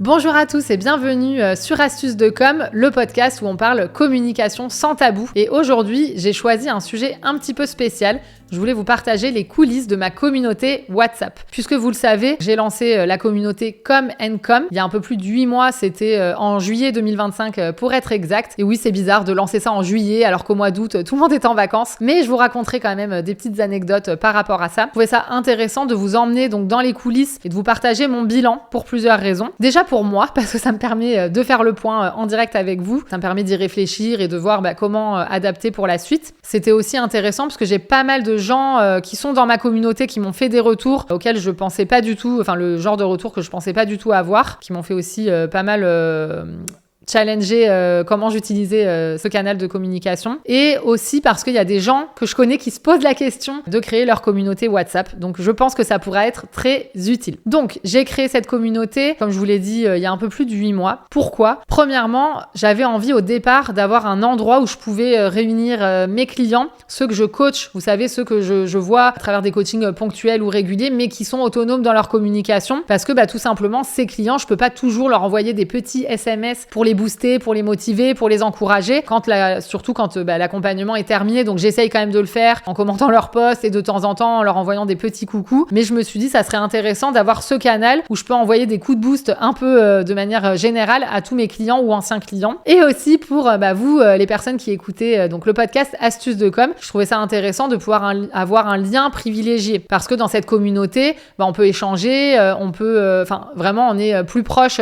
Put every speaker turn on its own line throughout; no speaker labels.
Bonjour à tous et bienvenue sur Astuces de Com, le podcast où on parle communication sans tabou. Et aujourd'hui, j'ai choisi un sujet un petit peu spécial. Je voulais vous partager les coulisses de ma communauté WhatsApp. Puisque vous le savez, j'ai lancé la communauté Com & Com il y a un peu plus de 8 mois, c'était en juillet 2025 pour être exact. Et oui, c'est bizarre de lancer ça en juillet alors qu'au mois d'août, tout le monde est en vacances. Mais je vous raconterai quand même des petites anecdotes par rapport à ça. Je trouvais ça intéressant de vous emmener donc dans les coulisses et de vous partager mon bilan pour plusieurs raisons. Déjà pour moi, parce que ça me permet de faire le point en direct avec vous. Ça me permet d'y réfléchir et de voir comment adapter pour la suite. C'était aussi intéressant parce que j'ai pas mal de gens qui sont dans ma communauté qui m'ont fait des retours auxquels je pensais pas du tout, enfin le genre de retour que je pensais pas du tout avoir, qui m'ont fait aussi pas mal challenger comment j'utilisais ce canal de communication, et aussi parce qu'il y a des gens que je connais qui se posent la question de créer leur communauté WhatsApp. Donc je pense que ça pourrait être très utile. Donc j'ai créé cette communauté, comme je vous l'ai dit, il y a un peu plus de 8 mois. Pourquoi ? Premièrement, j'avais envie au départ d'avoir un endroit où je pouvais réunir mes clients, ceux que je coach, vous savez, ceux que je vois à travers des coachings ponctuels ou réguliers, mais qui sont autonomes dans leur communication, parce que tout simplement, ces clients, je peux pas toujours leur envoyer des petits SMS pour les booster, pour les motiver, pour les encourager, surtout quand l'accompagnement est terminé. Donc j'essaye quand même de le faire en commentant leurs posts et de temps en temps en leur envoyant des petits coucous. Mais je me suis dit ça serait intéressant d'avoir ce canal où je peux envoyer des coups de boost un peu de manière générale à tous mes clients ou anciens clients. Et aussi pour vous, les personnes qui écoutez donc le podcast Astuces de Com, je trouvais ça intéressant de pouvoir avoir un lien privilégié. Parce que dans cette communauté, on peut échanger, on peut... vraiment, on est plus proches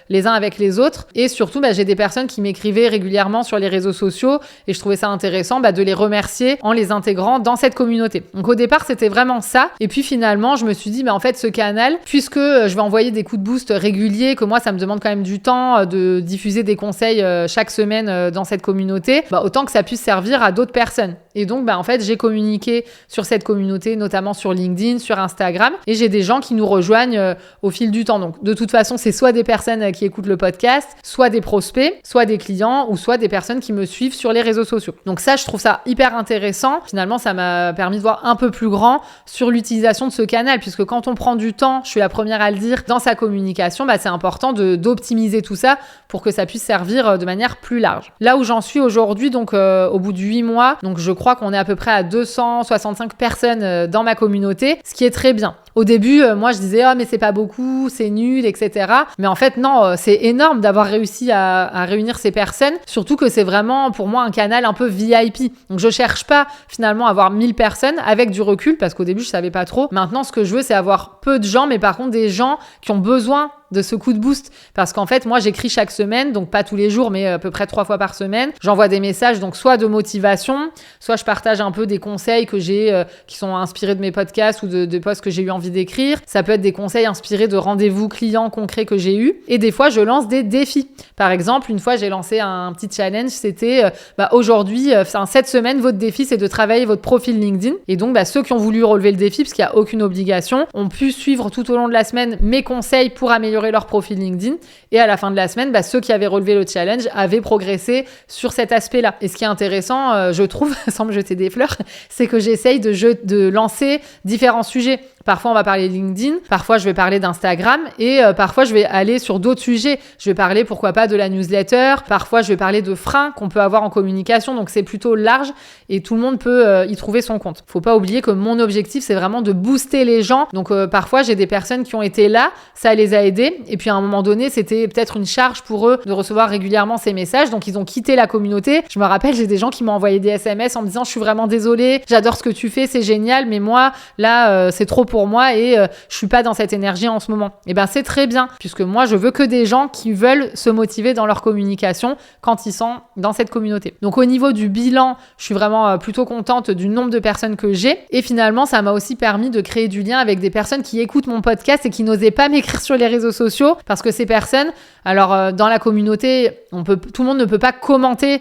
les uns avec les autres. Et surtout, j'ai des personnes qui m'écrivaient régulièrement sur les réseaux sociaux et je trouvais ça intéressant de les remercier en les intégrant dans cette communauté. Donc au départ, c'était vraiment ça. Et puis finalement, je me suis dit, en fait, ce canal, puisque je vais envoyer des coups de boost réguliers, que moi, ça me demande quand même du temps de diffuser des conseils chaque semaine dans cette communauté, autant que ça puisse servir à d'autres personnes. Et donc, en fait, j'ai communiqué sur cette communauté, notamment sur LinkedIn, sur Instagram, et j'ai des gens qui nous rejoignent au fil du temps. Donc, de toute façon, c'est soit des personnes qui écoutent le podcast, soit des prospects, soit des clients, ou soit des personnes qui me suivent sur les réseaux sociaux. Donc ça, je trouve ça hyper intéressant. Finalement, ça m'a permis de voir un peu plus grand sur l'utilisation de ce canal, puisque quand on prend du temps, je suis la première à le dire, dans sa communication, c'est important d'optimiser tout ça pour que ça puisse servir de manière plus large. Là où j'en suis aujourd'hui, donc au bout de 8 mois, donc je crois qu'on est à peu près à 265 personnes dans ma communauté, ce qui est très bien. Au début, moi, je disais « Oh, mais c'est pas beaucoup, c'est nul, etc. » Mais en fait, non, c'est énorme d'avoir réussi à réunir ces personnes, surtout que c'est vraiment, pour moi, un canal un peu VIP. Donc, je cherche pas, finalement, à avoir 1000 personnes avec du recul, parce qu'au début, je savais pas trop. Maintenant, ce que je veux, c'est avoir peu de gens, mais par contre, des gens qui ont besoin de ce coup de boost, parce qu'en fait moi j'écris chaque semaine, donc pas tous les jours mais à peu près 3 fois par semaine, j'envoie des messages donc soit de motivation, soit je partage un peu des conseils que j'ai qui sont inspirés de mes podcasts ou de posts que j'ai eu envie d'écrire. Ça peut être des conseils inspirés de rendez-vous clients concrets que j'ai eu, et des fois je lance des défis. Par exemple, une fois j'ai lancé un petit challenge, c'était aujourd'hui, cette semaine votre défi c'est de travailler votre profil LinkedIn, et donc ceux qui ont voulu relever le défi, parce qu'il n'y a aucune obligation, ont pu suivre tout au long de la semaine mes conseils pour améliorer leur profil LinkedIn, et à la fin de la semaine, ceux qui avaient relevé le challenge avaient progressé sur cet aspect-là. Et ce qui est intéressant, je trouve, sans me jeter des fleurs, c'est que j'essaye de lancer différents sujets. Parfois, on va parler LinkedIn, parfois, je vais parler d'Instagram, et parfois, je vais aller sur d'autres sujets. Je vais parler, pourquoi pas, de la newsletter, parfois, je vais parler de freins qu'on peut avoir en communication, donc c'est plutôt large, et tout le monde peut y trouver son compte. Faut pas oublier que mon objectif, c'est vraiment de booster les gens, donc parfois, j'ai des personnes qui ont été là, ça les a aidés, et puis à un moment donné, c'était peut-être une charge pour eux de recevoir régulièrement ces messages, donc ils ont quitté la communauté. Je me rappelle, j'ai des gens qui m'ont envoyé des SMS en me disant « Je suis vraiment désolée, j'adore ce que tu fais, c'est génial, mais moi, là, c'est trop pour moi et je suis pas dans cette énergie en ce moment. » Et c'est très bien, puisque moi, je veux que des gens qui veulent se motiver dans leur communication quand ils sont dans cette communauté. Donc au niveau du bilan, je suis vraiment plutôt contente du nombre de personnes que j'ai, et finalement, ça m'a aussi permis de créer du lien avec des personnes qui écoutent mon podcast et qui n'osaient pas m'écrire sur les réseaux sociaux, parce que ces personnes, alors dans la communauté, tout le monde ne peut pas commenter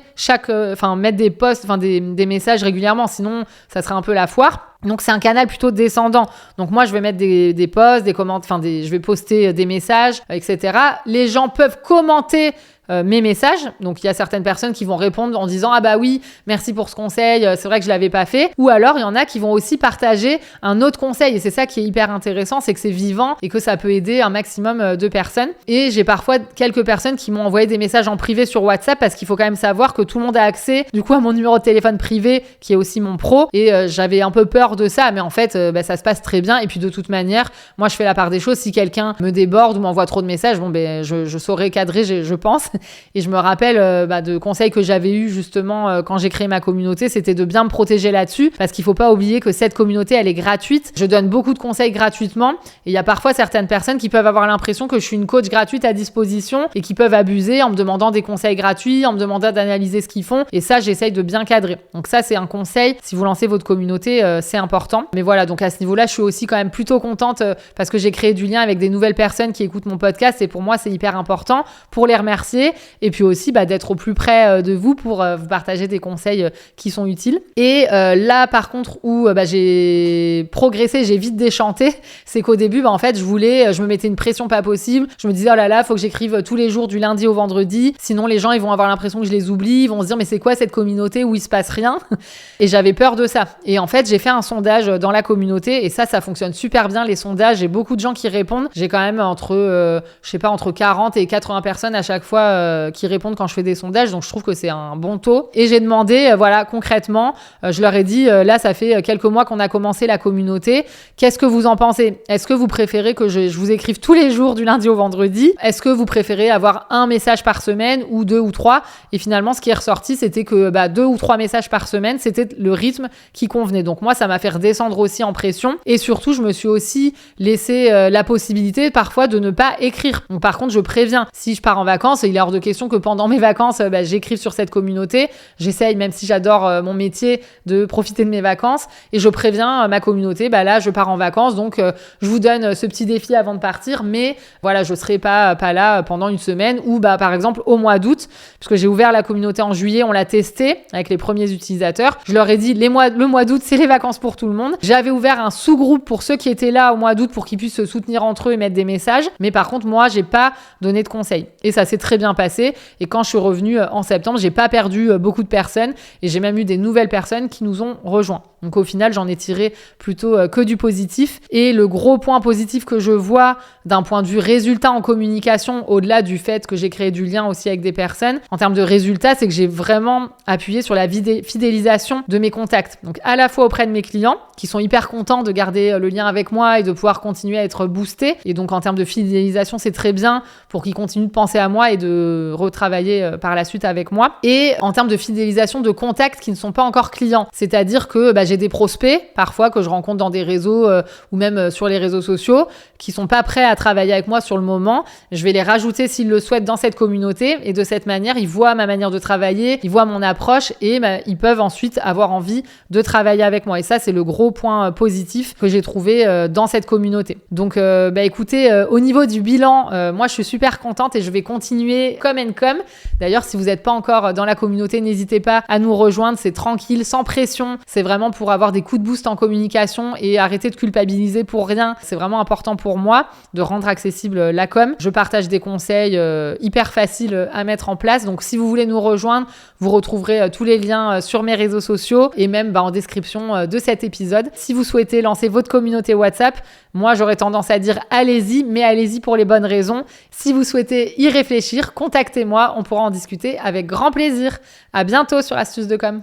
mettre des posts, des messages régulièrement, sinon ça serait un peu la foire. Donc c'est un canal plutôt descendant. Donc moi je vais mettre des posts, des commentaires, je vais poster des messages, etc. Les gens peuvent commenter mes messages. Donc il y a certaines personnes qui vont répondre en disant ah bah oui, merci pour ce conseil, c'est vrai que je l'avais pas fait. Ou alors il y en a qui vont aussi partager un autre conseil et c'est ça qui est hyper intéressant, c'est que c'est vivant et que ça peut aider un maximum de personnes. Et j'ai parfois quelques personnes qui m'ont envoyé des messages en privé sur WhatsApp parce qu'il faut quand même savoir que tout le monde a accès du coup à mon numéro de téléphone privé qui est aussi mon pro et j'avais un peu peur de ça, mais en fait ça se passe très bien. Et puis de toute manière, moi je fais la part des choses. Si quelqu'un me déborde ou m'envoie trop de messages, je saurais cadrer, je pense. Et je me rappelle de conseils que j'avais eu justement quand j'ai créé ma communauté, c'était de bien me protéger là-dessus parce qu'il faut pas oublier que cette communauté elle est gratuite. Je donne beaucoup de conseils gratuitement et il y a parfois certaines personnes qui peuvent avoir l'impression que je suis une coach gratuite à disposition et qui peuvent abuser en me demandant des conseils gratuits, en me demandant d'analyser ce qu'ils font, et ça j'essaye de bien cadrer. Donc ça c'est un conseil, si vous lancez votre communauté c'est important. Mais voilà, donc à ce niveau-là je suis aussi quand même plutôt contente parce que j'ai créé du lien avec des nouvelles personnes qui écoutent mon podcast et pour moi c'est hyper important pour les remercier et puis aussi d'être au plus près de vous pour vous partager des conseils qui sont utiles. Et là par contre où j'ai progressé, j'ai vite déchanté, c'est qu'au début en fait je me mettais une pression pas possible. Je me disais oh là là, faut que j'écrive tous les jours du lundi au vendredi, sinon les gens ils vont avoir l'impression que je les oublie, ils vont se dire mais c'est quoi cette communauté où il se passe rien. Et j'avais peur de ça. Et en fait j'ai fait un sondage dans la communauté et ça fonctionne super bien les sondages, j'ai beaucoup de gens qui répondent. J'ai quand même entre 40 et 80 personnes à chaque fois qui répondent quand je fais des sondages, donc je trouve que c'est un bon taux. Et j'ai demandé concrètement, je leur ai dit là ça fait quelques mois qu'on a commencé la communauté, qu'est-ce que vous en pensez? Est-ce que vous préférez que je vous écrive tous les jours du lundi au vendredi? Est-ce que vous préférez avoir un message par semaine ou 2 ou 3? Et finalement ce qui est ressorti c'était que 2 ou 3 messages par semaine c'était le rythme qui convenait. Donc moi ça m'a fait redescendre aussi en pression et surtout je me suis aussi laissé la possibilité parfois de ne pas écrire. Donc par contre je préviens, si je pars en vacances, il est hors de question que pendant mes vacances j'écrive sur cette communauté. J'essaye, même si j'adore mon métier, de profiter de mes vacances et je préviens ma communauté, là je pars en vacances donc je vous donne ce petit défi avant de partir, mais voilà je serai pas là pendant une semaine ou par exemple au mois d'août, puisque j'ai ouvert la communauté en juillet, on l'a testé avec les premiers utilisateurs. Je leur ai dit le mois d'août c'est les vacances pour tout le monde. J'avais ouvert un sous-groupe pour ceux qui étaient là au mois d'août pour qu'ils puissent se soutenir entre eux et mettre des messages, mais par contre moi j'ai pas donné de conseils et ça s'est très bien passé. Et quand je suis revenue en septembre, j'ai pas perdu beaucoup de personnes et j'ai même eu des nouvelles personnes qui nous ont rejoints. Donc au final j'en ai tiré plutôt que du positif. Et le gros point positif que je vois d'un point de vue résultat en communication, au-delà du fait que j'ai créé du lien aussi avec des personnes, en termes de résultats, c'est que j'ai vraiment appuyé sur la fidélisation de mes contacts. Donc à la fois auprès de mes clients qui sont hyper contents de garder le lien avec moi et de pouvoir continuer à être boostés. Et donc en termes de fidélisation, c'est très bien pour qu'ils continuent de penser à moi et de retravailler par la suite avec moi. Et en termes de fidélisation de contacts qui ne sont pas encore clients, c'est-à-dire que j'ai des prospects parfois que je rencontre dans des réseaux ou même sur les réseaux sociaux qui sont pas prêts à travailler avec moi sur le moment. Je vais les rajouter s'ils le souhaitent dans cette communauté et de cette manière, ils voient ma manière de travailler, ils voient mon approche et ils peuvent ensuite avoir envie de travailler avec moi. Et ça, c'est le gros point positif que j'ai trouvé dans cette communauté. Donc, écoutez, au niveau du bilan, moi, je suis super contente et je vais continuer comme. D'ailleurs, si vous n'êtes pas encore dans la communauté, n'hésitez pas à nous rejoindre. C'est tranquille, sans pression. C'est vraiment pour avoir des coups de boost en communication et arrêter de culpabiliser pour rien. C'est vraiment important pour moi de rendre accessible la com. Je partage des conseils hyper faciles à mettre en place. Donc, si vous voulez nous rejoindre, vous retrouverez tous les liens sur mes réseaux sociaux et même en description de cet épisode. Si vous souhaitez lancer votre communauté WhatsApp, moi, j'aurais tendance à dire allez-y, mais allez-y pour les bonnes raisons. Si vous souhaitez y réfléchir, contactez-moi, on pourra en discuter avec grand plaisir. À bientôt sur Astuces de com.